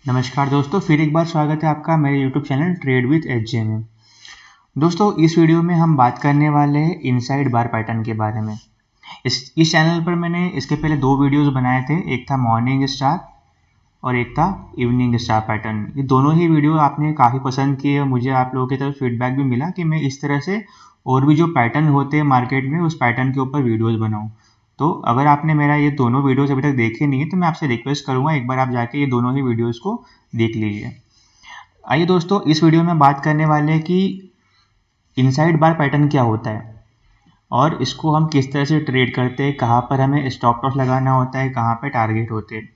नमस्कार दोस्तों, फिर एक बार स्वागत है आपका मेरे YouTube channel trade with HJ में। दोस्तों, इस वीडियो में हम बात करने वाले हैं इनसाइड बार पैटर्न के बारे में। इस चैनल पर मैंने इसके पहले दो वीडियोस बनाए थे, एक था मॉर्निंग स्टार और एक था इवनिंग स्टार पैटर्न। ये दोनों ही वीडियो आपने काफ़ी पसंद किए और मुझे आप लोगों की तरफ फीडबैक भी मिला कि मैं इस तरह से और भी जो पैटर्न होते हैं मार्केट में उस पैटर्न के ऊपर वीडियोज़ बनाऊँ। तो अगर आपने मेरा ये दोनों वीडियोस अभी तक देखे नहीं है तो मैं आपसे रिक्वेस्ट करूँगा एक बार आप जाके ये दोनों ही वीडियोस को देख लीजिए। आइए दोस्तों, इस वीडियो में बात करने वाले हैं कि इनसाइड बार पैटर्न क्या होता है और इसको हम किस तरह से ट्रेड करते हैं, कहाँ पर हमें स्टॉप लॉस लगाना होता है, कहाँ पर टारगेट होते हैं।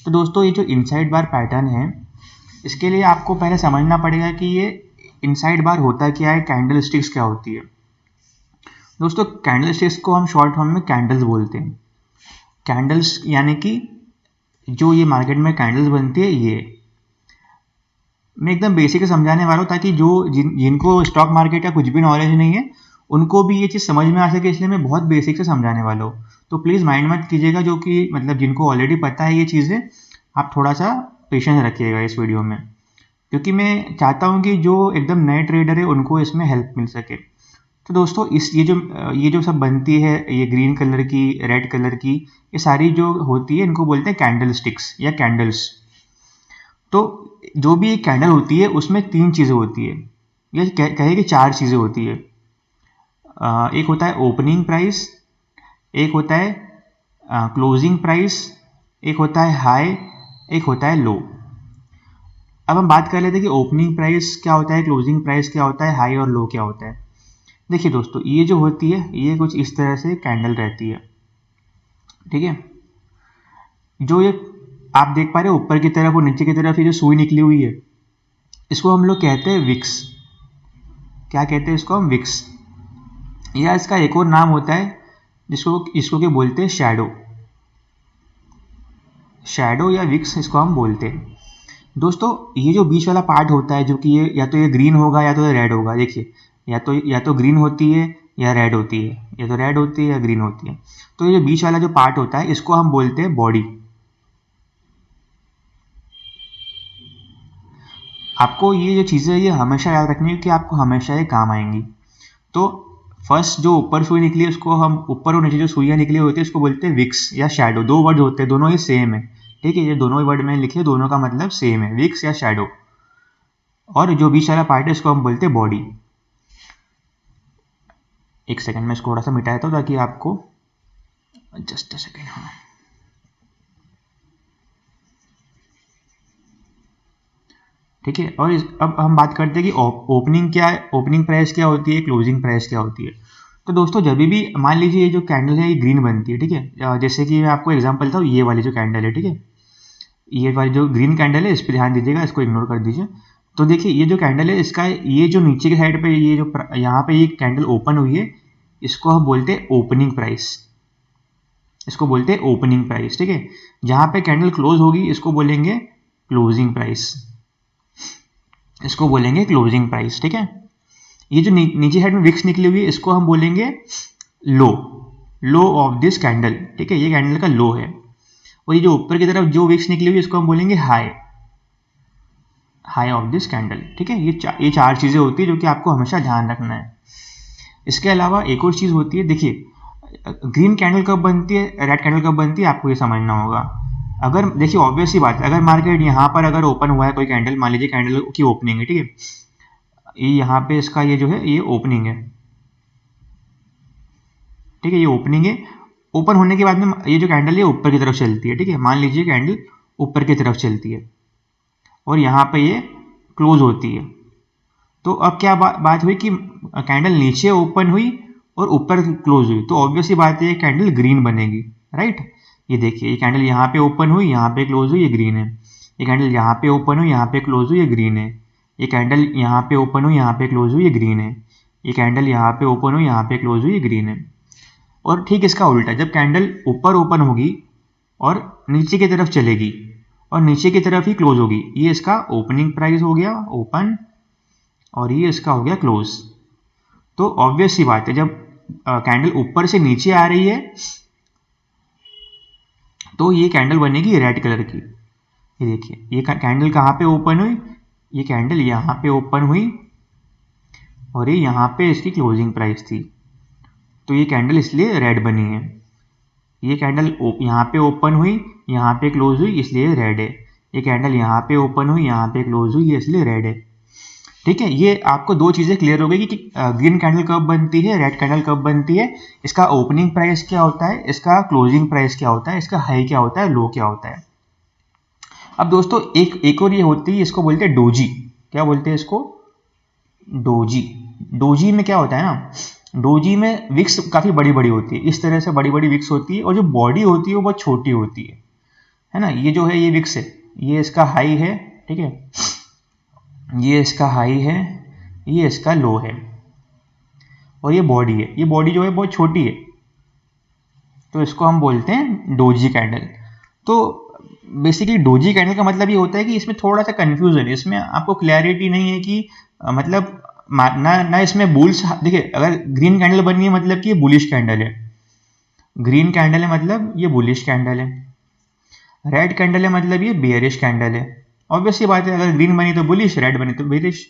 तो दोस्तों, ये जो इनसाइड बार पैटर्न है इसके लिए आपको पहले समझना पड़ेगा कि ये इनसाइड बार होता क्या है, कैंडल स्टिक्स क्या होती है। दोस्तों, कैंडल स्टिक्स को हम शॉर्ट फॉर्म में कैंडल्स बोलते हैं। कैंडल्स यानी कि जो ये मार्केट में कैंडल्स बनती है, ये मैं एकदम बेसिक समझाने वाला हूँ ताकि जिनको स्टॉक मार्केट का कुछ भी नॉलेज नहीं है उनको भी ये चीज़ समझ में आ सके, इसलिए मैं बहुत बेसिक से समझाने वाला हूँ। तो प्लीज़ माइंड मत कीजिएगा, जो कि मतलब जिनको ऑलरेडी पता है ये चीज़ें, आप थोड़ा सा पेशेंस रखिएगा इस वीडियो में, क्योंकि मैं चाहता हूँ कि जो एकदम नए ट्रेडर है उनको इसमें हेल्प मिल सके। तो दोस्तों, ये जो सब बनती है, ये ग्रीन कलर की, रेड कलर की, ये सारी जो होती है इनको बोलते हैं कैंडल स्टिक्स या कैंडल्स। तो जो भी एक कैंडल होती है उसमें तीन चीज़ें होती है, या कहे कि चार चीज़ें होती है। एक होता है ओपनिंग प्राइस, एक होता है क्लोजिंग प्राइस, एक होता है हाई, एक होता है लो। अब हम बात कर लेते हैं कि ओपनिंग प्राइस क्या होता है, क्लोजिंग प्राइस क्या होता है, हाई और लो क्या होता है। देखिए दोस्तों, ये जो होती है ये कुछ इस तरह से कैंडल रहती है, ठीक है। जो ये आप देख पा रहे हो ऊपर की तरफ और नीचे की तरफ ये जो सुई निकली हुई है, इसको हम लोग कहते हैं विक्स। क्या कहते हैं इसको हम? विक्स। या इसका एक और नाम होता है जिसको इसको क्या बोलते हैं? शैडो। शैडो या विक्स इसको हम बोलते हैं। दोस्तों, ये जो बीच वाला पार्ट होता है, जो कि ये या तो ये ग्रीन होगा या तो ये रेड होगा। देखिए, या तो ग्रीन होती है या रेड होती है, या तो रेड होती है या ग्रीन होती है। तो ये जो बीच वाला जो पार्ट होता है इसको हम बोलते हैं बॉडी। आपको ये जो चीज़ें ये हमेशा याद रखनी है कि आपको हमेशा ये काम आएंगी। तो फर्स्ट जो ऊपर सुई निकली है उसको हम, ऊपर और नीचे जो सुइयाँ निकली होती है उसको बोलते हैं विक्स या शैडो। दो वर्ड होते हैं, दोनों ही सेम है, ठीक है। ये दोनों ही वर्ड मैंने लिखे, दोनों का मतलब सेम है, विक्स या शैडो। और जो बीच वाला पार्ट है इसको हम बोलते हैं बॉडी। एक सेकंड में इसको थोड़ा सा मिटा देता हूँ ताकि आपको, जस्ट अ सेकंड, हाँ ठीक है। और अब हम बात करते हैं कि ओपनिंग क्या है, ओपनिंग प्राइस क्या होती है, क्लोजिंग प्राइस क्या होती है। तो दोस्तों, जब भी मान लीजिए ये जो कैंडल है ये ग्रीन बनती है, ठीक है। जैसे कि मैं आपको एग्जांपल था, ये वाली जो कैंडल है, ठीक है, ये वाली जो ग्रीन कैंडल है इस पर ध्यान दीजिएगा, इसको इग्नोर कर दीजिए। तो देखिए, ये जो कैंडल है इसका ये जो नीचे की साइड पे ये जो यहाँ पे ये कैंडल ओपन हुई है, इसको हम बोलते हैं ओपनिंग प्राइस। इसको बोलते हैं ओपनिंग प्राइस, ठीक है। जहाँ पे कैंडल क्लोज होगी इसको बोलेंगे क्लोजिंग प्राइस, इसको बोलेंगे क्लोजिंग प्राइस, ठीक है। ये जो नीचे साइड में विक्स निकली हुई है इसको हम बोलेंगे लो, लो ऑफ दिस कैंडल, ठीक है। ये कैंडल का लो है। और ये जो ऊपर की तरफ जो विक्स निकली हुई है इसको हम बोलेंगे high, high of this candle, ठीक है। ये चार चीज़ें होती है जो कि आपको हमेशा ध्यान रखना है। इसके अलावा एक और चीज़ होती है, देखिए, ग्रीन कैंडल कब बनती है, रेड कैंडल कब बनती है, आपको ये समझना होगा। अगर देखिए, ऑब्वियस सी बात है, अगर मार्केट यहाँ पर अगर ओपन हुआ है कोई कैंडल, मान लीजिए कैंडल की ओपनिंग है, ठीक है, ये यहाँ पे इसका ये जो है ये ओपनिंग है, ठीक है, ये ओपनिंग है। ओपन होने के बाद में ये जो कैंडल है ऊपर की तरफ चलती है, ठीक है। मान लीजिए कैंडल ऊपर की तरफ चलती है और यहाँ पे ये क्लोज होती है। तो अब क्या बात हुई कि कैंडल नीचे ओपन हुई और ऊपर क्लोज हुई, तो ऑब्वियस ही बात है ये कैंडल ग्रीन बनेगी, राइट। ये देखिए, ये कैंडल यहाँ पे ओपन हुई, यहाँ पे क्लोज हुई, ये ग्रीन है। ये कैंडल यहाँ पे ओपन हुई, यहाँ पे क्लोज हुई, ये ग्रीन है। ये कैंडल यहाँ पे ओपन हुई, यहाँ पे क्लोज हुई, ये ग्रीन है। ये कैंडल यहाँ पे ओपन हुई, यहाँ पे क्लोज हुई, ये ग्रीन है। और ठीक इसका उल्टा, जब कैंडल ऊपर ओपन होगी और नीचे की तरफ चलेगी और नीचे की तरफ ही क्लोज होगी, ये इसका ओपनिंग प्राइस हो गया, ओपन, और ये इसका हो गया क्लोज। तो ऑब्वियस सी बात है, जब कैंडल ऊपर से नीचे आ रही है तो ये कैंडल बनेगी रेड कलर की। ये देखिए, ये कैंडल कहाँ पे ओपन हुई, ये कैंडल यहाँ पे ओपन हुई और ये यहाँ पे इसकी क्लोजिंग प्राइस थी, तो ये कैंडल इसलिए रेड बनी है। ये कैंडल यहाँ पे ओपन हुई, यहाँ पे क्लोज हुई, इसलिए रेड है। ये कैंडल यहाँ पे ओपन हुई, यहाँ पे क्लोज हुई, ये इसलिए रेड है। ठीक है, ये आपको दो चीज़ें क्लियर हो गई कि ग्रीन कैंडल कब बनती है, रेड कैंडल कब बनती है, इसका ओपनिंग प्राइस क्या होता है, इसका क्लोजिंग प्राइस क्या होता है, इसका हाई क्या होता है, लो क्या होता है। अब दोस्तों एक और ये होती है, इसको बोलते हैं डोजी। क्या बोलते हैं इसको, डोजी। डोजी में क्या होता है ना, डोजी में विक्स काफ़ी बड़ी बड़ी होती है, इस तरह से बड़ी बड़ी विक्स होती है और जो बॉडी होती है वो बहुत छोटी होती है ना। ये जो है ये विक्स है, ये इसका हाई है, ठीक है, ये इसका हाई है, ये इसका लो है और ये बॉडी है। ये बॉडी जो है बहुत छोटी है, तो इसको हम बोलते हैं डोजी कैंडल। तो बेसिकली डोजी कैंडल का मतलब ये होता है कि इसमें थोड़ा सा कन्फ्यूजन है, इसमें आपको क्लैरिटी नहीं है कि मतलब ना इसमें बुल्स, देखिए अगर ग्रीन कैंडल बनी है मतलब कि ये बुलिश कैंडल है, ग्रीन कैंडल है मतलब ये बुलिश कैंडल है, रेड कैंडल है मतलब ये बेयरिश कैंडल है। ऑब्वियसली बात है, अगर ग्रीन बनी तो बुलिश, रेड बनी तो बेयरिश।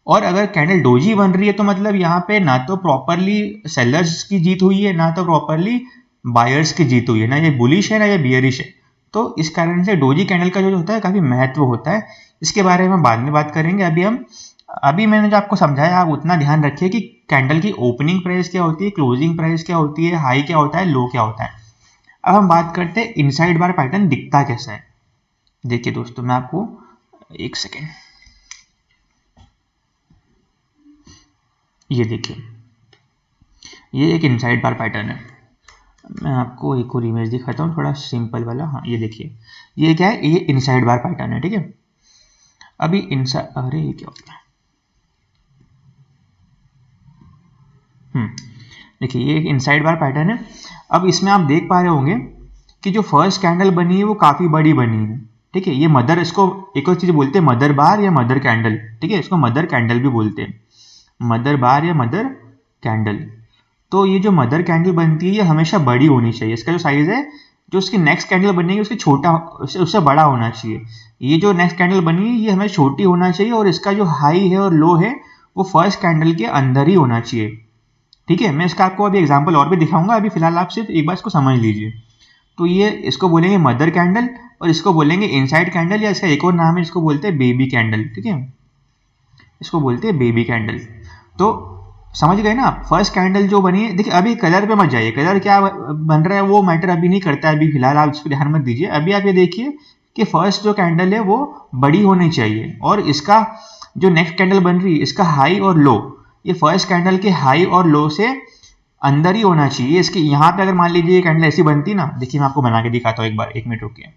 और अगर कैंडल डोजी बन रही है तो मतलब यहाँ पे ना तो प्रॉपरली सेलर्स की जीत हुई है, ना तो प्रॉपरली बायर्स की जीत हुई है, ना ये बुलिश है ना ये बियरिश है। तो इस कारण से डोजी कैंडल का जो होता है काफ़ी महत्व होता है, इसके बारे में बाद में बात करेंगे। अभी मैंने जो आपको समझाया आप उतना ध्यान रखिए कि कैंडल की ओपनिंग प्राइस क्या होती है, क्लोजिंग प्राइस क्या होती है, हाई क्या होता है, लो क्या होता है। अब हम बात करते हैं इनसाइड बार पैटर्न दिखता कैसा है। देखिए दोस्तों, मैं आपको एक सेकेंड, ये देखिए, ये एक इनसाइड बार पैटर्न है। मैं आपको एक और इमेज दिखाता हूँ थोड़ा सिंपल वाला। हाँ ये देखिए, ये क्या है, ये इनसाइड बार पैटर्न है, ठीक है। अभी इनसाइड, अरे ये क्या हो गया, देखिए ये एक इनसाइड बार पैटर्न है। अब इसमें आप देख पा रहे होंगे कि जो फर्स्ट कैंडल बनी है वो काफ़ी बड़ी बनी है, ठीक है। ये मदर, इसको एक और चीज़ बोलते हैं मदर बार या मदर कैंडल, ठीक है, इसको मदर कैंडल भी बोलते हैं, मदर बार या मदर कैंडल। तो ये जो मदर कैंडल बनती है ये हमेशा बड़ी होनी चाहिए, इसका जो साइज़ है, जो उसकी नेक्स्ट कैंडल बनेगी उसके छोटा, उससे बड़ा होना चाहिए। ये जो नेक्स्ट कैंडल बनी है ये हमें छोटी होना चाहिए और इसका जो हाई है और लो है वो फर्स्ट कैंडल के अंदर ही होना चाहिए, ठीक है। मैं इसका आपको अभी एग्जांपल और भी दिखाऊंगा, अभी फिलहाल आप सिर्फ एक बार इसको समझ लीजिए। तो ये इसको बोलेंगे मदर कैंडल और इसको बोलेंगे इनसाइड कैंडल, या इसका एक और नाम है, इसको बोलते हैं बेबी कैंडल, ठीक है, इसको बोलते हैं बेबी कैंडल। तो समझ गए ना आप, फर्स्ट कैंडल जो बनी है, देखिए अभी कलर पे मत जाइए, कलर क्या बन रहा है वो मैटर अभी नहीं करता है, अभी फिलहाल आप इस पर ध्यान मत दीजिए। अभी आप ये देखिए कि फर्स्ट जो कैंडल है वो बड़ी होनी चाहिए और इसका जो नेक्स्ट कैंडल बन रही है इसका हाई और लो, ये फर्स्ट कैंडल के हाई और लो से अंदर ही होना चाहिए। इसके यहाँ पे अगर मान लीजिए ये कैंडल ऐसी बनती ना, देखिए मैं आपको बना के दिखाता हूँ एक बार, एक मिनट रुकिए,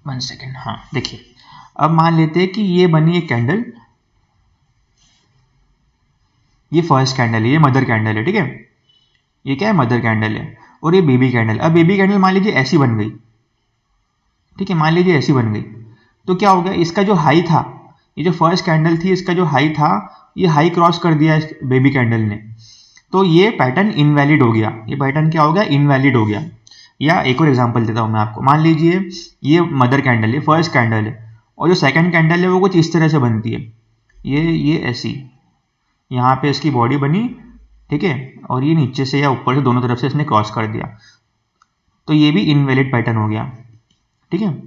1 सेकेंड। हाँ देखिए, अब मान लेते हैं कि ये बनी एक कैंडल, ये फर्स्ट कैंडल है, ये मदर कैंडल है, ठीक है, ये क्या है, मदर कैंडल है, और ये बेबी कैंडल। अब बेबी कैंडल मान लीजिए ऐसी बन गई, ठीक है, मान लीजिए ऐसी बन गई, तो क्या हो गया, इसका जो हाई था, ये जो फर्स्ट कैंडल थी इसका जो हाई था, ये हाई क्रॉस कर दिया इस बेबी कैंडल ने, तो ये पैटर्न इनवैलिड हो गया। ये पैटर्न क्या हो गया, इनवैलिड हो गया। या एक और एग्जांपल देता हूँ मैं आपको, मान लीजिए ये मदर कैंडल, ये फर्स्ट कैंडल है और जो सेकंड कैंडल है वो कुछ इस तरह से बनती है, ये ऐसी, यहाँ पे इसकी बॉडी बनी, ठीक है, और ये नीचे से या ऊपर से दोनों तरफ से इसने क्रॉस कर दिया, तो ये भी इनवैलिड पैटर्न हो गया, ठीक है।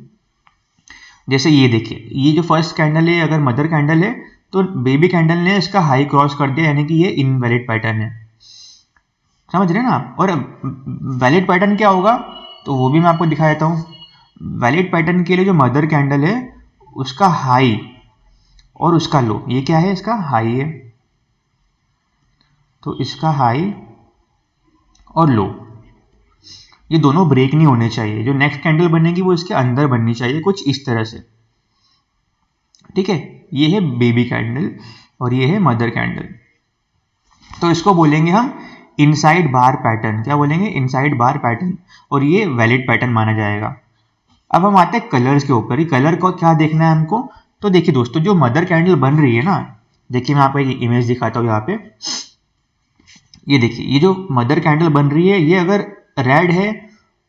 जैसे ये देखिए, ये जो फर्स्ट कैंडल है अगर मदर कैंडल है तो बेबी कैंडल ने इसका हाई क्रॉस कर दिया, यानी कि ये इनवैलिड पैटर्न है, समझ रहे हैं ना आप। और वैलिड पैटर्न क्या होगा तो वो भी मैं आपको दिखा देता हूँ। वैलिड पैटर्न के लिए जो मदर कैंडल है उसका हाई और उसका लो, ये क्या है, इसका हाई है, तो इसका हाई और लो ये दोनों ब्रेक नहीं होने चाहिए, जो नेक्स्ट कैंडल बनेगी वो इसके अंदर बननी चाहिए, कुछ इस तरह से, ठीक है। ये है बेबी कैंडल और ये है मदर कैंडल, तो इसको बोलेंगे हम इनसाइड बार पैटर्न। क्या बोलेंगे, इनसाइड बार पैटर्न, और ये वैलिड पैटर्न माना जाएगा। अब हम आते हैं कलर्स के ऊपर, ये कलर को क्या देखना है हमको। तो देखिए दोस्तों, जो मदर कैंडल बन रही है ना, देखिए मैं आपको एक इमेज दिखाता हूँ यहाँ पे, ये देखिए, ये जो मदर कैंडल बन रही है ये अगर रेड है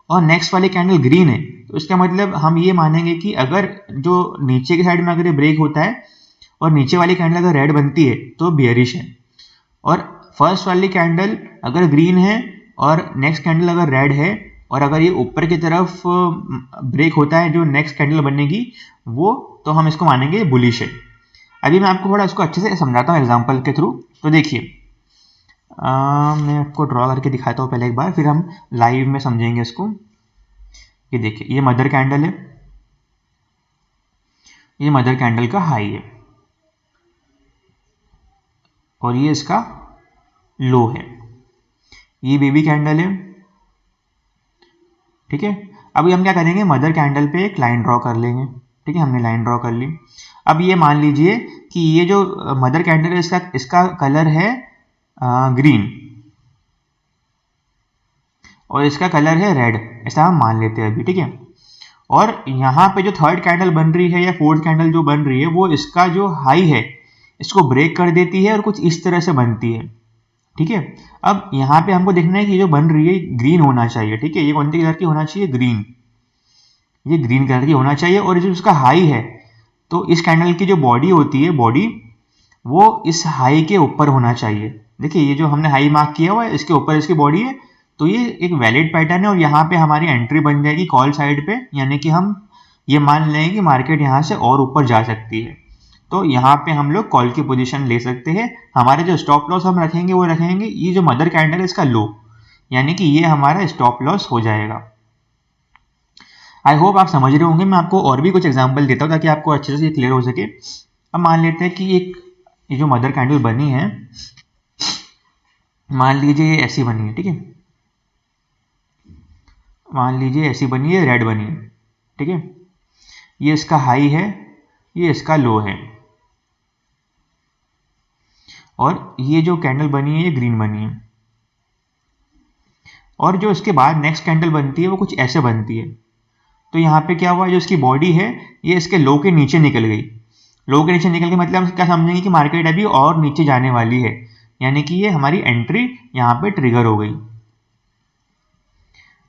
और नेक्स्ट वाली कैंडल ग्रीन है, तो इसका मतलब हम ये मानेंगे कि अगर जो नीचे के साइड में अगर ये ब्रेक होता है और नीचे वाली कैंडल अगर रेड बनती है तो बेयरिश है, और फर्स्ट वाली कैंडल अगर ग्रीन है और नेक्स्ट कैंडल अगर रेड है और अगर ये ऊपर की तरफ ब्रेक होता है जो नेक्स्ट कैंडल बनेगी वो, तो हम इसको मानेंगे बुलिश है। अभी मैं आपको थोड़ा इसको अच्छे से समझाता हूँ एग्जांपल के थ्रू। तो देखिए मैं आपको ड्रॉ करके दिखाता हूँ पहले एक बार, फिर हम लाइव में समझेंगे इसको। ये देखिए ये मदर कैंडल है, ये मदर कैंडल का हाई है और ये इसका लो है, ये बेबी कैंडल है, ठीक है। अभी हम क्या करेंगे, मदर कैंडल पे एक लाइन ड्रॉ कर लेंगे, ठीक है। हमने लाइन ड्रॉ कर ली। अब ये मान लीजिए कि ये जो मदर कैंडल है इसका कलर है ग्रीन और इसका कलर है रेड, ऐसा हम मान लेते हैं अभी, ठीक है। और यहाँ पे जो थर्ड कैंडल बन रही है या फोर्थ कैंडल जो बन रही है वो इसका जो हाई है इसको ब्रेक कर देती है और कुछ इस तरह से बनती है, ठीक है। अब यहाँ पे हमको देखना है कि जो बन रही है ग्रीन होना चाहिए, ठीक है। ये कौन सी कलर की होना चाहिए, ग्रीन, ये ग्रीन कलर की होना चाहिए। और जो इसका हाई है तो इस कैंडल की जो बॉडी होती है, बॉडी वो इस हाई के ऊपर होना चाहिए। देखिए ये जो हमने हाई मार्क किया हुआ है इसके ऊपर इसकी बॉडी है, तो ये एक वैलिड पैटर्न है और यहाँ पे हमारी एंट्री बन जाएगी कॉल साइड पे, यानी कि हम ये मान लें कि मार्केट यहाँ से और ऊपर जा सकती है, तो यहाँ पे हम लोग कॉल की पोजीशन ले सकते हैं। हमारे जो स्टॉप लॉस हम रखेंगे वो रखेंगे ये जो मदर कैंडल है इसका लो, यानी कि ये हमारा स्टॉप लॉस हो जाएगा। आई होप आप समझ रहे होंगे। मैं आपको और भी कुछ एग्जांपल देता हूँ ताकि आपको अच्छे से क्लियर हो सके। अब मान लेते हैं कि एक ये जो मदर कैंडल बनी है, मान लीजिए ये ऐसी बनी है, ठीक है। मान लीजिए ऐसी बनी है, रेड बनी है, ठीक है। ये इसका हाई है, ये इसका लो है, और ये जो कैंडल बनी है ये ग्रीन बनी है। और जो इसके बाद नेक्स्ट कैंडल बनती है वो कुछ ऐसे बनती है। तो यहाँ पे क्या हुआ, जो इसकी बॉडी है ये इसके लो के नीचे निकल गई। लो के नीचे निकल गई मतलब हम क्या समझेंगे कि मार्केट अभी और नीचे जाने वाली है, यानी कि ये हमारी एंट्री यहाँ पे ट्रिगर हो गई।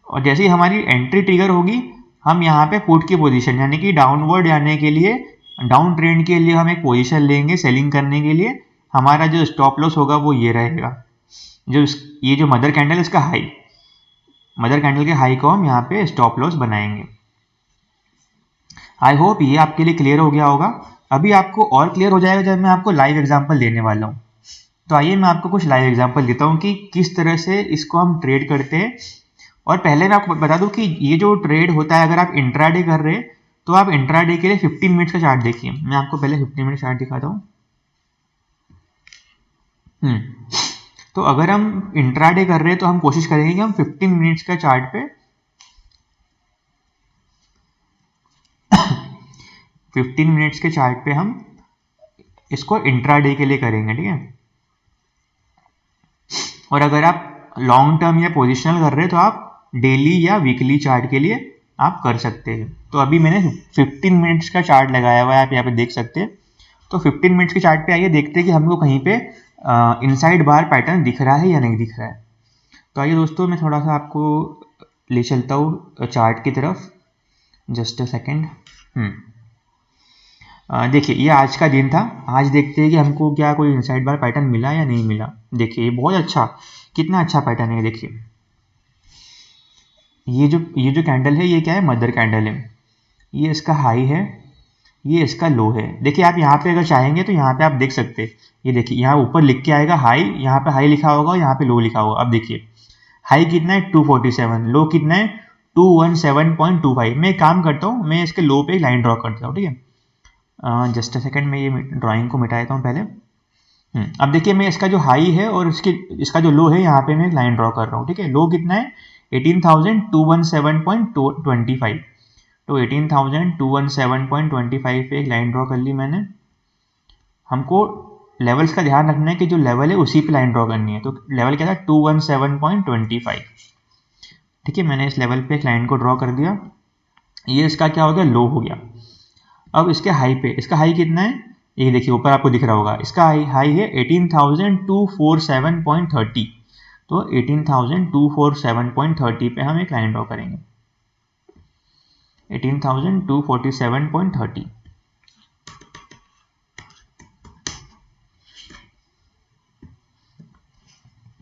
और जैसे ही हमारी एंट्री ट्रिगर होगी हम यहाँ पे पुट की पोजीशन यानी कि डाउनवर्ड जाने के लिए, डाउन ट्रेंड के लिए हम एक पोजीशन लेंगे सेलिंग करने के लिए। हमारा जो स्टॉप लॉस होगा वो ये रहेगा, ये जो मदर कैंडल इसका हाई, मदर कैंडल के हाई को हम यहाँ पे स्टॉप लॉस बनाएंगे। आई होप ये आपके लिए क्लियर हो गया होगा। अभी आपको और क्लियर हो जाएगा जब मैं आपको लाइव एग्जांपल देने वाला हूँ। तो आइए मैं आपको कुछ लाइव एग्जांपल देता हूँ कि किस तरह से इसको हम ट्रेड करते हैं। और पहले मैं आपको बता दूं कि ये जो ट्रेड होता है अगर आप इंट्राडे कर रहे हैं तो आप इंट्राडे के लिए 15 मिनट्स का चार्ट देखिए। मैं आपको पहले 15 मिनट चार्ट दिखाता हूँ। तो अगर हम इंट्राडे कर रहे हैं तो हम कोशिश करेंगे कि हम 15 मिनट्स का चार्ट पे 15 मिनट्स के चार्ट पे हम इसको इंट्राडे के लिए करेंगे, ठीक है। और अगर आप लॉन्ग टर्म या पोजिशनल कर रहे हैं तो आप डेली या वीकली चार्ट के लिए आप कर सकते हैं। तो अभी मैंने 15 मिनट्स का चार्ट लगाया हुआ है, आप यहाँ पे देख सकते हैं। तो 15 मिनट्स के चार्ट पे आइए देखते हैं कि हमको कहीं पे इनसाइड बार पैटर्न दिख रहा है या नहीं दिख रहा है। तो आइए दोस्तों मैं थोड़ा सा आपको ले चलता हूँ चार्ट की तरफ, जस्ट अ सेकेंड। देखिए ये आज का दिन था। आज देखते हैं कि हमको क्या कोई इनसाइड बार पैटर्न मिला या नहीं मिला। देखिए ये बहुत अच्छा, कितना अच्छा पैटर्न है। देखिए ये जो कैंडल है ये क्या है, मदर कैंडल है। ये इसका हाई है, ये इसका लो है। देखिए आप यहाँ पे अगर चाहेंगे तो यहाँ पे आप देख सकते हैं, ये देखिए यहाँ ऊपर लिख के आएगा हाई, यहाँ पे हाई लिखा होगा और यहाँ पे लो लिखा होगा। अब देखिए हाई कितना है 247, लो कितना है 217.25। मैं एक काम करता हूँ, मैं इसके लो पे एक लाइन ड्रॉ करता हूँ, ठीक है। जस्ट अ सेकेंड, मैं ये ड्राइंग को मिटा देता हूँ पहले। अब देखिए मैं इसका जो हाई है और इसका जो लो है यहाँ पे मैं एक लाइन ड्रॉ कर रहा हूँ, ठीक है। लो कितना है 18,217.25, तो 18,217.25 पे एक लाइन ड्रॉ कर ली मैंने। हमको लेवल्स का ध्यान रखना है कि जो लेवल है उसी पे लाइन ड्रॉ करनी है। तो लेवल क्या था 217.25, ठीक है। मैंने इस लेवल पे एक लाइन को ड्रॉ कर दिया। ये इसका क्या हो गया, लो हो गया। अब इसके हाई पे, इसका हाई कितना है ये देखिए ऊपर आपको दिख रहा होगा, इसका हाई है 18,247.30, तो 18,247.30 पे हम एक लाइन ड्रॉ करेंगे, 18,247.30।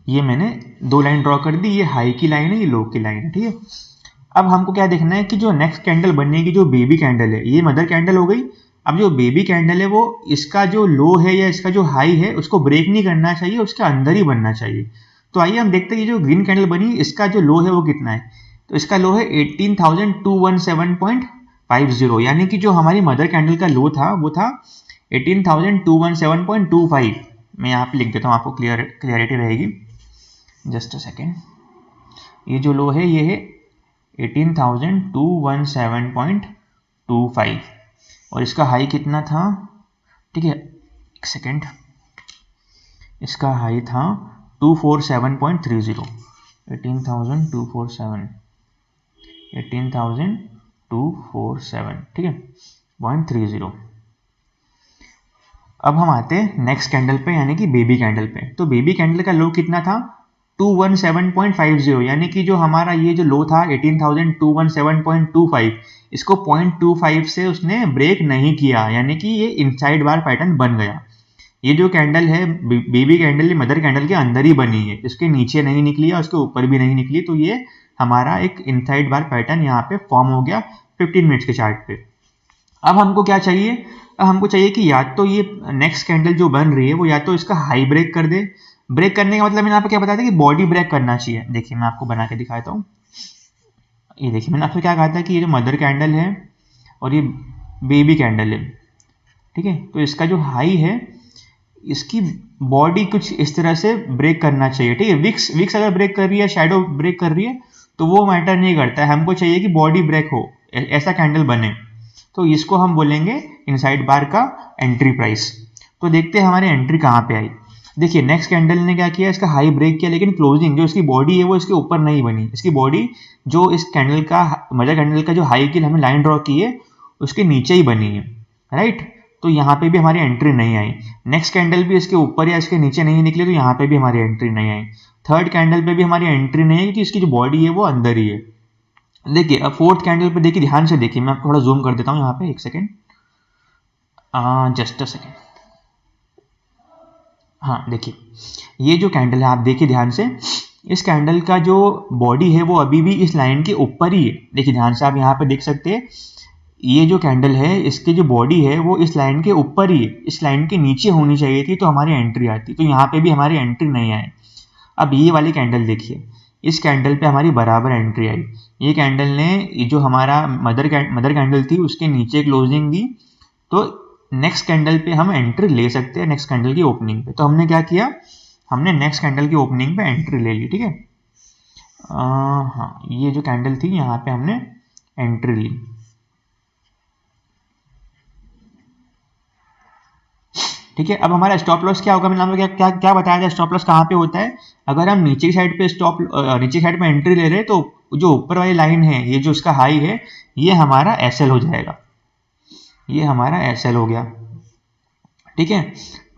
ये मैंने दो लाइन ड्रॉ कर दी, ये हाई की लाइन है, ये लो की लाइन है, ठीक है। अब हमको क्या देखना है कि जो नेक्स्ट कैंडल बनेगी, जो बेबी कैंडल है, ये मदर कैंडल हो गई। अब जो बेबी कैंडल है वो इसका जो लो है या इसका जो हाई है उसको ब्रेक नहीं करना चाहिए, उसके अंदर ही बनना चाहिए। तो आइए हम देखते हैं ये जो ग्रीन कैंडल बनी इसका जो लो है वो कितना है। तो इसका लो है 18,217.50, यानी कि जो हमारी मदर कैंडल का लो था वो था 18,217.25। मैं यहाँ पे लिख देता हूँ, आपको क्लियरिटी रहेगी। Just a second. ये जो लो है ये है 18,217.25 और इसका हाई कितना था, ठीक है, एक सेकेंड, इसका हाई था 247.30, 18,247, ठीक है, 0.30। अब हम आते हैं नेक्स्ट कैंडल पे, यानी कि बेबी कैंडल पे। तो बेबी कैंडल का लो कितना था 217.50, यानी कि जो हमारा ये जो लो था 18,217.25, इसको 0.25 से उसने ब्रेक नहीं किया, यानी कि ये इनसाइड बार पैटर्न बन गया। ये जो कैंडल है बेबी कैंडल, ये मदर कैंडल के अंदर ही बनी है, इसके नीचे नहीं निकली है, उसके ऊपर भी नहीं निकली, तो ये हमारा एक इनसाइड बार पैटर्न यहाँ पे फॉर्म हो गया 15 मिनट्स के चार्ट पे। अब हमको क्या चाहिए, अब हमको चाहिए कि या तो ये नेक्स्ट कैंडल जो बन रही है वो या तो इसका हाई ब्रेक कर दे। ब्रेक करने का मतलब मैंने यहाँ पे क्या बताया था कि बॉडी ब्रेक करना चाहिए। देखिए मैं आपको बना के दिखाता हूँ। ये देखिए मैंने आपसे क्या कहा था कि ये जो मदर कैंडल है और ये बेबी कैंडल है, ठीक है, तो इसका जो हाई है इसकी बॉडी कुछ इस तरह से ब्रेक करना चाहिए, ठीक है। विक्स अगर ब्रेक कर रही है, शैडो ब्रेक कर रही है, तो वो मैटर नहीं करता है, हमको चाहिए कि बॉडी ब्रेक हो, ऐसा कैंडल बने। तो इसको हम बोलेंगे इनसाइड बार का एंट्री प्राइस। तो देखते हैं हमारी एंट्री कहाँ पे आई। देखिए नेक्स्ट कैंडल ने क्या किया, इसका हाई ब्रेक किया, लेकिन क्लोजिंग जो इसकी बॉडी है वो इसके ऊपर नहीं बनी। इसकी बॉडी जो इस कैंडल का मदर कैंडल का जो हाई की हमने लाइन ड्रॉ की है उसके नीचे ही बनी है, राइट। तो यहाँ पे भी हमारी एंट्री नहीं आई। नेक्स्ट कैंडल भी इसके ऊपर या इसके नीचे नहीं निकली, तो यहाँ पे भी हमारी एंट्री नहीं आई। थर्ड कैंडल पे भी हमारी एंट्री नहीं है क्योंकि इसकी जो बॉडी है वो अंदर ही है। देखिए अब फोर्थ कैंडल पे देखिए, ध्यान से देखिए, मैं आपको थोड़ा जूम कर देता हूँ यहाँ पे, एक सेकेंड, जस्ट अ सेकेंड। हाँ देखिए ये जो कैंडल है आप देखिए ध्यान से, इस कैंडल का जो बॉडी है वो अभी भी इस लाइन के ऊपर ही है। देखिए ध्यान से आप यहाँ पे देख सकते हैं, ये जो कैंडल है इसकी जो बॉडी है वो इस लाइन के ऊपर ही है, इस लाइन के नीचे होनी चाहिए थी तो हमारी एंट्री आती। तो यहाँ पे भी हमारी एंट्री नहीं आई। अब ये वाली कैंडल देखिए, इस कैंडल पे हमारी बराबर एंट्री आई। ये कैंडल ने जो हमारा मदर कैंडल थी उसके नीचे क्लोजिंग दी, तो नेक्स्ट कैंडल पे हम एंट्री ले सकते हैं, नेक्स्ट कैंडल की ओपनिंग पे। तो हमने क्या किया, हमने नेक्स्ट कैंडल की ओपनिंग पे एंट्री ले ली, ठीक है। हाँ ये जो कैंडल थी यहाँ पे हमने एंट्री ली, ठीक है। अब हमारा स्टॉप लॉस क्या होगा, मैंने आपको क्या क्या क्या बताया था, स्टॉप लॉस कहाँ पे होता है। अगर हम नीचे की साइड पे नीचे की साइड पे एंट्री ले रहे हैं तो जो ऊपर वाली लाइन है, ये जो इसका हाई है, ये हमारा एसएल हो जाएगा, ये हमारा एसएल हो गया, ठीक है।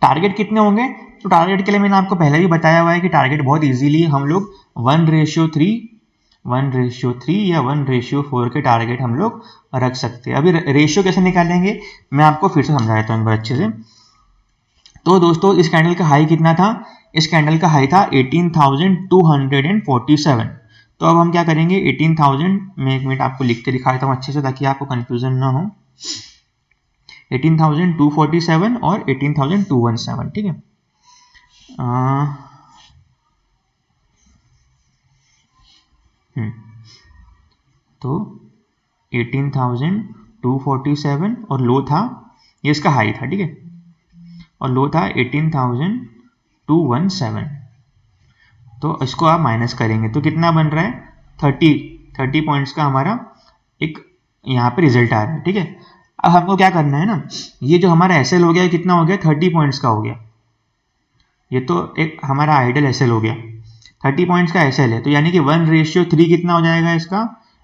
टारगेट कितने होंगे, तो टारगेट के लिए मैंने आपको पहले भी बताया हुआ है कि टारगेट बहुत इजीली हम लोग 1:3, 1:3 या 1:4 के टारगेट हम लोग रख सकते हैं। अभी रेशियो कैसे निकालेंगे मैं आपको फिर से समझा देता हूँ एक बार अच्छे से। तो दोस्तों इस कैंडल का हाई कितना था, इस कैंडल का हाई था 18,247। तो अब हम क्या करेंगे, 18,000 में एक मिनट आपको लिख के दिखा देता हूँ अच्छे से ताकि आपको कंफ्यूजन ना हो। 18,247 और 18,217, ठीक है। तो 18,247 और लो था, ये इसका हाई था, ठीक है, और लो था 18,217। तो इसको आप माइनस करेंगे तो कितना बन रहा है, 30 पॉइंट्स का हमारा एक यहाँ पे रिजल्ट आ रहा है, ठीक है। अब हमको क्या करना है ना, ये जो हमारा एसएल हो गया कितना हो गया, 30 पॉइंट्स का हो गया। ये तो एक हमारा आइडल एसएल हो गया, 30 पॉइंट्स का एसएल है, तो यानी कि 1:3 कितना हो जाएगा इसका।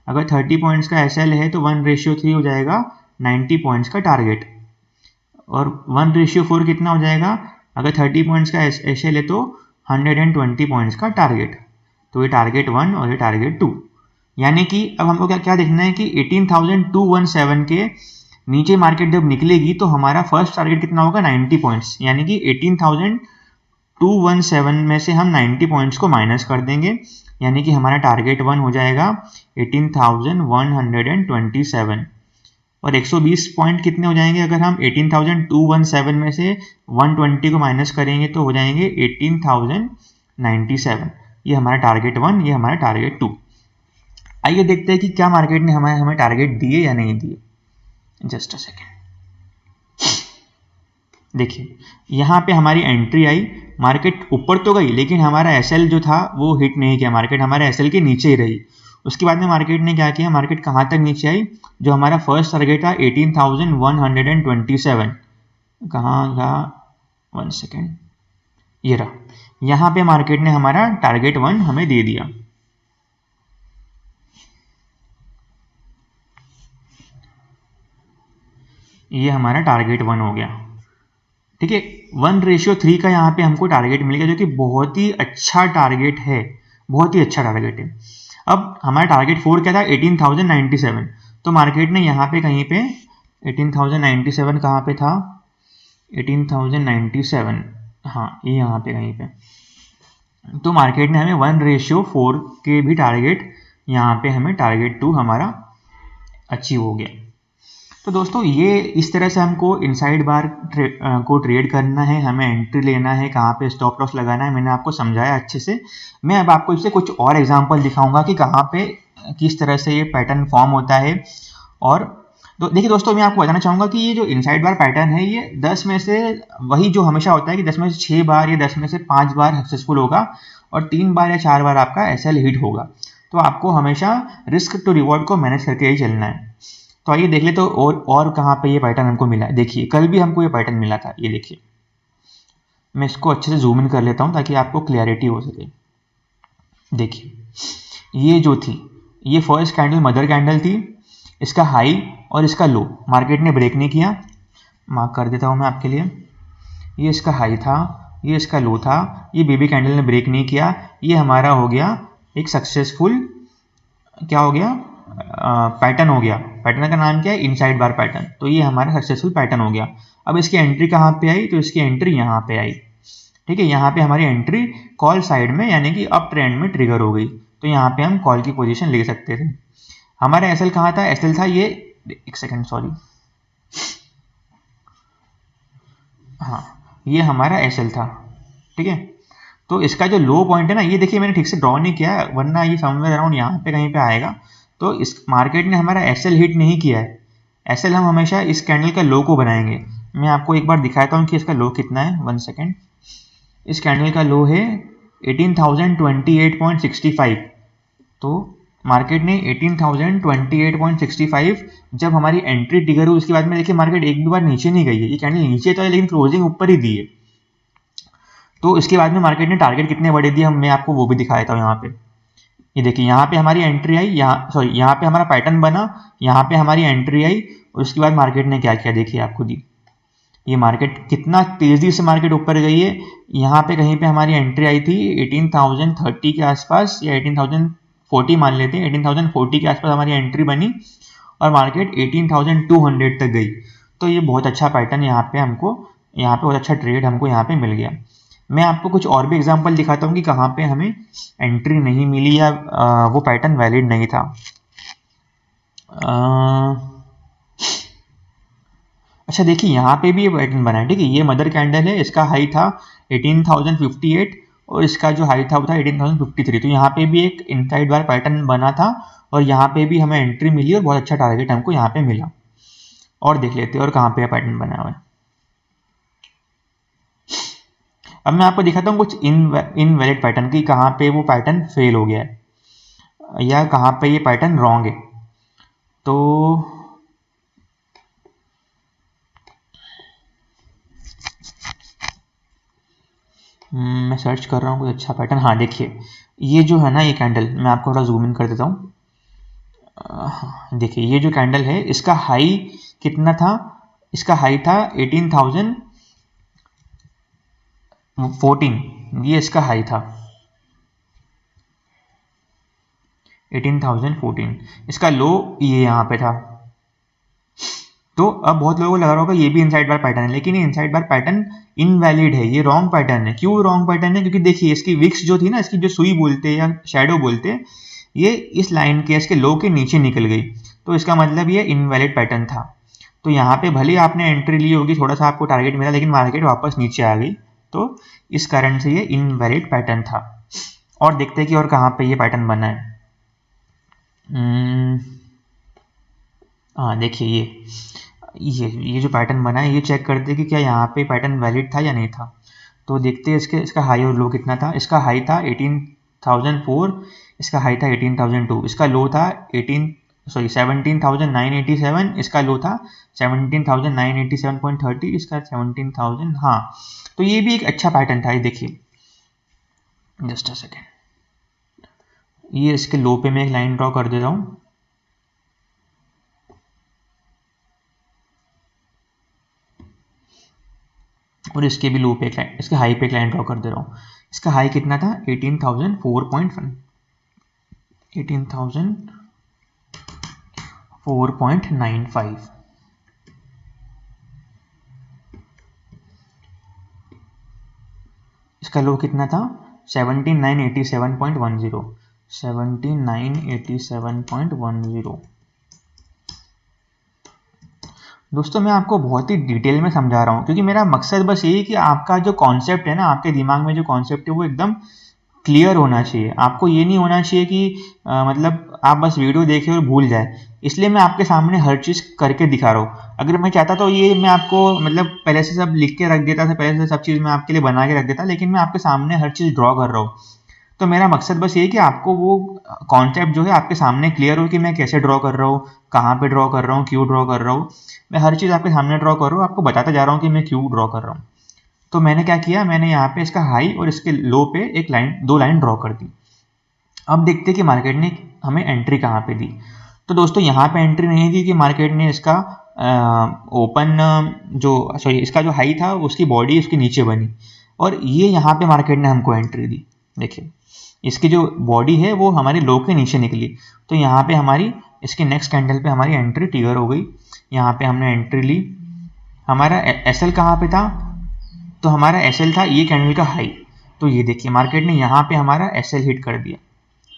अगर 30 पॉइंट्स का एसएल है तो 1:3 हो जाएगा 90 पॉइंट्स का टारगेट। और 1:4 कितना हो जाएगा, अगर 30 पॉइंट्स का एसएल है तो 120 पॉइंट्स का टारगेट। तो ये टारगेट 1 और ये टारगेट 2, यानी कि अब हमको क्या क्या देखना है कि 18,217 के नीचे मार्केट जब निकलेगी तो हमारा फर्स्ट टारगेट कितना होगा, 90 पॉइंट्स, यानी कि 18,217 में से हम 90 पॉइंट्स को माइनस कर देंगे, यानी कि हमारा टारगेट 1 हो जाएगा 18,127, और 120 पॉइंट कितने हो जाएंगे अगर हम 18,217 में से 120 को माइनस करेंगे तो हो जाएंगे 18,097। ये हमारा टारगेट 1, ये हमारा टारगेट 2। आइए देखते हैं कि क्या मार्केट ने हमें टारगेट दिए या नहीं दिए। Just a second. देखिए यहाँ पे हमारी एंट्री आई, मार्केट ऊपर तो गई लेकिन हमारा एसएल जो था वो हिट नहीं किया, मार्केट हमारे एसएल के नीचे ही रही। उसके बाद में मार्केट ने क्या किया, मार्केट कहाँ तक नीचे आई, जो हमारा फर्स्ट टारगेट था 18,127, कहाँ था, 1 सेकेंड, ये रहा। यहाँ पे मार्केट ने हमारा टारगेट 1 हमें दे दिया। ये हमारा टारगेट 1 हो गया, ठीक है। 1:3 का यहाँ पे हमको टारगेट मिल गया, जो कि बहुत ही अच्छा टारगेट है, बहुत ही अच्छा टारगेट है। अब हमारा टारगेट 4 क्या था, 18,097। तो मार्केट ने यहाँ पे कहीं पे 18,097 कहाँ पे था, 18,097, हाँ ये यहाँ पे कहीं पे। तो मार्केट ने हमें 1:4 के भी टारगेट, यहाँ पे हमें टारगेट 2 हमारा अचीव हो गया। तो दोस्तों ये इस तरह से हमको इनसाइड बार को ट्रेड करना है, हमें एंट्री लेना है, कहाँ पे स्टॉप लॉस लगाना है, मैंने आपको समझाया अच्छे से। मैं अब आपको इससे कुछ और एग्जांपल दिखाऊंगा कि कहाँ पे किस तरह से ये पैटर्न फॉर्म होता है। और तो देखिए दोस्तों, मैं आपको बताना चाहूँगा कि ये जो इनसाइड बार पैटर्न है ये 10 में से वही जो हमेशा होता है कि 10 में से 6 बार या 10 में से 5 बार सक्सेसफुल होगा और 3 बार या 4 बार आपका एसएल हिट होगा। तो आपको हमेशा रिस्क टू रिवॉर्ड को मैनेज करके ही चलना है। तो आइए देख ले तो और कहाँ पे ये पैटर्न हमको मिला है। देखिए कल भी हमको ये पैटर्न मिला था, ये देखिए, मैं इसको अच्छे से जूम इन कर लेता हूँ ताकि आपको क्लैरिटी हो सके। देखिए ये जो थी, ये फर्स्ट कैंडल मदर कैंडल थी, इसका हाई और इसका लो मार्केट ने ब्रेक नहीं किया। मार्क कर देता हूँ मैं आपके लिए, ये इसका हाई था, ये इसका लो था, ये बेबी कैंडल ने ब्रेक नहीं किया। ये हमारा हो गया एक सक्सेसफुल, क्या हो गया, पैटर्न हो गया। पैटर्न का नाम क्या है, इनसाइड बार पैटर्न। तो ये हमारा सक्सेसफुल पैटर्न हो गया। अब इसकी एंट्री कहाँ पे आई, तो इसकी एंट्री यहाँ पे आई, ठीक है। यहाँ पे हमारी एंट्री कॉल साइड में यानी कि अप ट्रेंड में ट्रिगर हो गई, तो यहाँ पे हम कॉल की पोजीशन ले सकते थे। हमारा एसएल कहाँ था, एसएल था ये, एक सेकेंड सॉरी, हाँ ये हमारा एसएल था, ठीक है। तो इसका जो लो पॉइंट है ना, ये देखिए मैंने ठीक से ड्रॉ नहीं किया, वरना ये समवेयर अराउंड यहाँ पे कहीं पे आएगा। तो इस मार्केट ने हमारा एसएल हिट नहीं किया है। एसएल हम हमेशा इस कैंडल का लो को बनाएंगे। मैं आपको एक बार दिखाता हूँ कि इसका लो कितना है, 1 सेकेंड। इस कैंडल का लो है 18,028.65। तो मार्केट ने 18,028.65 जब हमारी एंट्री ट्रिगर हुई, उसके बाद में देखिए मार्केट एक भी बार नीचे नहीं गई है। ये कैंडल नीचे तो है लेकिन क्लोजिंग ऊपर ही दी है। तो इसके बाद में मार्केट ने टारगेट कितने बड़े दिए, मैं आपको वो भी दिखा देता हूँ यहाँ पे। ये देखिए यहाँ पे हमारी एंट्री आई, यहाँ पे हमारा पैटर्न बना, यहाँ पे हमारी एंट्री आई, और उसके बाद मार्केट ने क्या किया देखिए आप खुद ही। ये मार्केट कितना तेजी से मार्केट ऊपर गई है। यहाँ पे कहीं पे हमारी एंट्री आई थी 18,030 के आसपास, या 18,040 मान लेते हैं, 18,040 के आसपास हमारी एंट्री बनी और मार्केट 18,200 तक गई। तो ये बहुत अच्छा पैटर्न यहाँ पे हमको, यहाँ पे बहुत अच्छा ट्रेड हमको यहाँ पे मिल गया। मैं आपको कुछ और भी एग्जांपल दिखाता हूँ कि कहाँ पे हमें एंट्री नहीं मिली या वो पैटर्न वैलिड नहीं था। अच्छा देखिए यहाँ पे भी ये पैटर्न बना है, ठीक है। ये मदर कैंडल है, इसका हाई था 18,058 और इसका जो हाई था वो था 18,053। तो यहाँ पे भी एक इनसाइड बार पैटर्न बना था और यहाँ पे भी हमें एंट्री मिली और बहुत अच्छा टारगेट हमको यहाँ पे मिला। और देख लेते हैं और कहाँ पे पैटर्न बना हुआ है। अब मैं आपको दिखाता हूँ कुछ इनवैलिड पैटर्न की, कहाँ पे वो पैटर्न फेल हो गया है या कहाँ पे ये पैटर्न रॉन्ग है। तो मैं सर्च कर रहा हूँ कोई अच्छा पैटर्न। हाँ देखिए ये जो है ना, ये कैंडल, मैं आपको थोड़ा जूम इन कर देता हूँ। देखिए ये जो कैंडल है, इसका हाई कितना था, इसका हाई था 18,000, 14, ये इसका हाई था 18,014, इसका लो ये यहाँ पे था। तो अब बहुत लोगों को लग रहा होगा ये भी इनसाइड बार पैटर्न है, लेकिन ये इनसाइड बार पैटर्न इनवैलिड है, ये रॉन्ग पैटर्न है। क्यों रॉन्ग पैटर्न है? क्योंकि देखिए इसकी विक्स जो थी ना, इसकी जो सुई बोलते हैं या शैडो बोलते हैं, ये इस लाइन के, इसके लो के नीचे निकल गई, तो इसका मतलब ये इनवैलिड पैटर्न था। तो यहाँ पे भले आपने एंट्री ली होगी, थोड़ा सा आपको टारगेट मिला, लेकिन मार्केट वापस नीचे आ गई, तो इस कारण से ये इनवैलिड पैटर्न था। और देखते हैं कि और कहाँ पे ये पैटर्न बना है। हाँ देखिए ये जो पैटर्न बना है, ये चेक करते हैं कि क्या यहाँ पे पैटर्न वैलिड था या नहीं था। तो देखते हैं इसका हाई और लो कितना था। इसका हाई था 18,004, इसका हाई था 18,002, इसका लो था 17,987, इसका लो था 17,987.30, इसका 17,000। हाँ, तो ये भी एक अच्छा पैटर्न था। ये देखिए, जस्ट अ सेकेंड, ये इसके लो पे मैं एक लाइन ड्रॉ कर देता हूँ। और इसके भी लो पे एक लाइन, इसके हाई पे एक लाइन ड्रॉ कर दे रहा हूँ। इसका हाई कितना था 18,004.1, 18,004.95। इसका लो कितना था 17,987.10, 17,987.10। दोस्तों मैं आपको बहुत ही डिटेल में समझा रहा हूँ, क्योंकि मेरा मकसद बस यही कि आपका जो कॉन्सेप्ट है ना, आपके दिमाग में जो कॉन्सेप्ट है वो एकदम क्लियर होना चाहिए। आपको ये नहीं होना चाहिए कि मतलब आप बस वीडियो देखें और भूल जाए। इसलिए मैं आपके सामने हर चीज़ करके दिखा रहा हूँ। अगर मैं चाहता तो ये मैं आपको मतलब पहले से सब लिख के रख देता था, पहले से सब चीज़ मैं आपके लिए बना के रख देता, लेकिन मैं आपके सामने हर चीज़ ड्रॉ कर रहा हूँ। तो मेरा मकसद बस ये कि आपको वो कॉन्सेप्ट जो है आपके सामने क्लियर हो कि मैं कैसे ड्रॉ कर रहा हूँ, कहाँ पे ड्रॉ कर रहा हूँ, क्यों ड्रॉ कर रहा हूँ। मैं हर चीज़ आपके सामने ड्रॉ कर रहा हूँ, आपको बताता जा रहा हूँ कि मैं क्यों ड्रॉ कर रहा हूँ। तो मैंने क्या किया, मैंने यहाँ पे इसका हाई और इसके लो पे एक लाइन, दो लाइन ड्रॉ कर दी। अब देखते हैं कि मार्केट ने हमें एंट्री कहाँ पे दी। तो दोस्तों यहाँ पे एंट्री नहीं दी कि मार्केट ने इसका ओपन इसका जो हाई था उसकी बॉडी उसके नीचे बनी, और ये यहाँ पे मार्केट ने हमको एंट्री दी। देखिए इसकी जो बॉडी है वो हमारे लो के नीचे निकली, तो यहाँ पे हमारी इसके नेक्स्ट कैंडल पे हमारी एंट्री ट्रिगर हो गई। यहाँ पे हमने एंट्री ली। हमारा एसएल कहाँ पे था? तो हमारा एसएल था ये कैंडल का हाई। तो ये देखिए मार्केट ने यहाँ पे हमारा एसएल हिट कर दिया।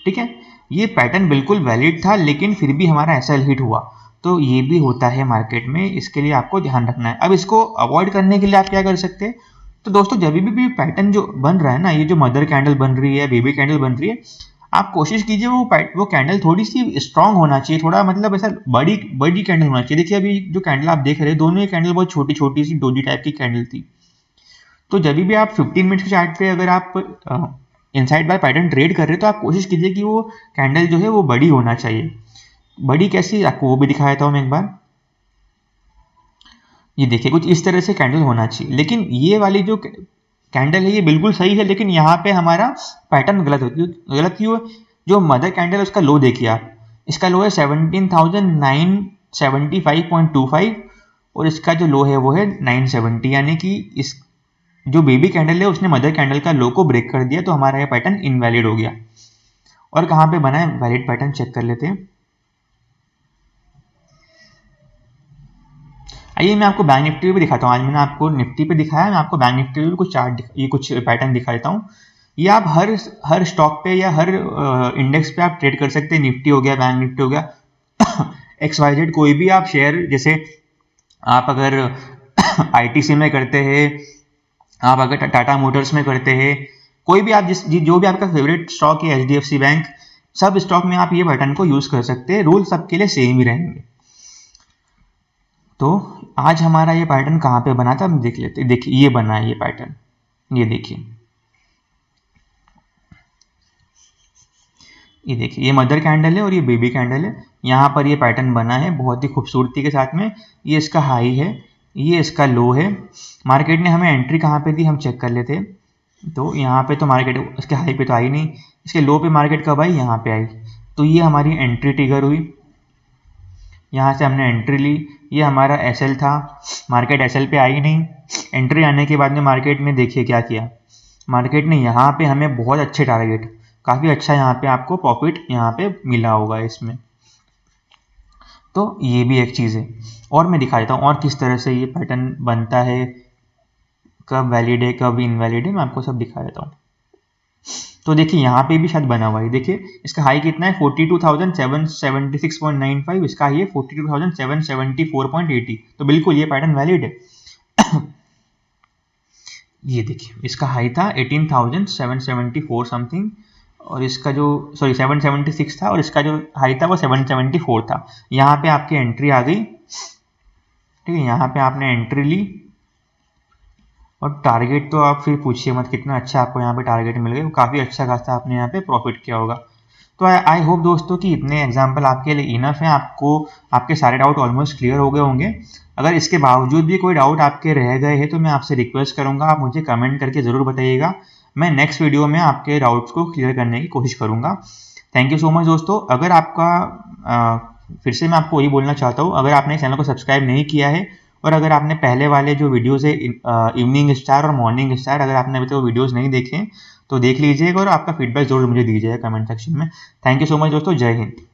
ठीक है, ये पैटर्न बिल्कुल वैलिड था, लेकिन फिर भी हमारा एसएल हिट हुआ। तो ये भी होता है मार्केट में, इसके लिए आपको ध्यान रखना है। अब इसको अवॉइड करने के लिए आप क्या कर सकते हैं? तो दोस्तों जब भी पैटर्न जो बन रहा है ना, ये जो मदर कैंडल बन रही है, बेबी कैंडल बन रही है, आप कोशिश कीजिए वो कैंडल थोड़ी सी स्ट्रांग होना चाहिए, थोड़ा मतलब ऐसा बड़ी बड़ी कैंडल होना चाहिए। देखिए अभी जो कैंडल आप देख रहे हैं, दोनों ही कैंडल बहुत छोटी छोटी सी डोजी टाइप की कैंडल थी। तो जब भी आप 15 मिनट्स के चार्ट पे अगर आप इनसाइड बाय पैटर्न ट्रेड कर रहे हो, तो आप कोशिश कीजिए कि वो कैंडल जो है वो बड़ी होना चाहिए। बड़ी कैसी, आपको वो भी दिखा देता हूँ मैं एक बार। ये देखिए कुछ इस तरह से कैंडल होना चाहिए, लेकिन ये वाली जो कैंडल है ये बिल्कुल सही है, लेकिन यहाँ पे हमारा पैटर्न गलत क्यों? जो मदर कैंडल है उसका लो देखिए आप, इसका लो है 17,975.25 और इसका जो लो है वो है 970, यानी कि इस जो बेबी कैंडल है उसने मदर कैंडल का लो को ब्रेक कर दिया, तो हमारा ये पैटर्न इनवैलिड हो गया। और कहाँ पे बना है वैलिड पैटर्न चेक कर लेते हैं। आइए मैं आपको बैंक निफ्टी भी दिखाता हूँ। आज मैंने आपको निफ्टी पे दिखाया, मैं आपको बैंक निफ्टी पे कुछ चार्ट, ये कुछ पैटर्न दिखा देता हूँ। ये आप हर स्टॉक पे या हर इंडेक्स पे आप ट्रेड कर सकते हैं। निफ्टी हो गया, बैंक निफ्टी हो गया, XYZ कोई भी आप शेयर, जैसे आप अगर ITC में करते हैं, आप अगर टाटा मोटर्स में करते हैं, कोई भी आप जो भी आपका फेवरेट स्टॉक है, HDFC बैंक, सब स्टॉक में आप ये पैटर्न को यूज कर सकते हैं। रूल सबके लिए सेम ही रहेंगे। तो आज हमारा ये पैटर्न कहाँ पे बना था हम देख लेते हैं। देखिए ये बना है ये पैटर्न, ये देखिए, ये देखिए, ये मदर कैंडल है और ये बेबी कैंडल है। यहाँ पर ये पैटर्न बना है बहुत ही खूबसूरती के साथ में। ये इसका हाई है, ये इसका लो है। मार्केट ने हमें एंट्री कहाँ पे दी हम चेक कर लेते हैं। तो यहाँ पे तो मार्केट इसके हाई पे तो आई नहीं, इसके लो पे मार्केट कब आई? यहाँ पे आई। तो ये हमारी एंट्री ट्रिगर हुई, यहाँ से हमने एंट्री ली। ये हमारा एसएल था, मार्केट एसएल पे आई नहीं। एंट्री आने के बाद में मार्केट ने देखिए क्या किया, मार्केट ने यहाँ पे हमें बहुत अच्छे टारगेट, काफ़ी अच्छा यहाँ पे आपको प्रॉफिट यहाँ पे मिला होगा इसमें। तो ये भी एक चीज़ है। और मैं दिखा देता हूँ और किस तरह से ये पैटर्न बनता है, कब वैलिड है कब इनवैलिड है, मैं आपको सब दिखा देता हूँ। तो देखिए यहाँ पे भी शायद बना हुआ है, देखिए इसका हाई कितना है 42,776.95, इसका हाई है 42,774.80, तो बिल्कुल ये पैटर्न वैलिड है। ये देखिए इसका हाई था 18,774 समथिंग, और इसका जो 776 था, और इसका जो हाई था वो 774 था। यहाँ पे आपकी एंट्री आ गई, ठीक है, यहाँ पे आपने एंट्री ली, और टारगेट तो आप फिर पूछिए मत, कितना अच्छा आपको यहाँ पे टारगेट मिल गया, काफ़ी अच्छा खासा आपने यहाँ पे प्रॉफिट किया होगा। तो आई होप दोस्तों कि इतने एग्जाम्पल आपके लिए इनफ है, आपको आपके सारे डाउट ऑलमोस्ट क्लियर हो गए होंगे। अगर इसके बावजूद भी कोई डाउट आपके रह गए हैं तो मैं आपसे रिक्वेस्ट करूंगा, आप मुझे कमेंट करके ज़रूर बताइएगा, मैं नेक्स्ट वीडियो में आपके डाउट्स को क्लियर करने की कोशिश करूंगा। थैंक यू सो मच दोस्तों। अगर आपका फिर से मैं आपको वही बोलना चाहता हूँ, अगर आपने चैनल को सब्सक्राइब नहीं किया है, और अगर आपने पहले वाले जो वीडियोज़ है इवनिंग स्टार और मॉर्निंग स्टार, अगर आपने अभी तक वो वीडियोज़ नहीं देखे तो देख लीजिएगा, और आपका फीडबैक जरूर मुझे दीजिएगा कमेंट सेक्शन में। थैंक यू सो मच दोस्तों, जय हिंद।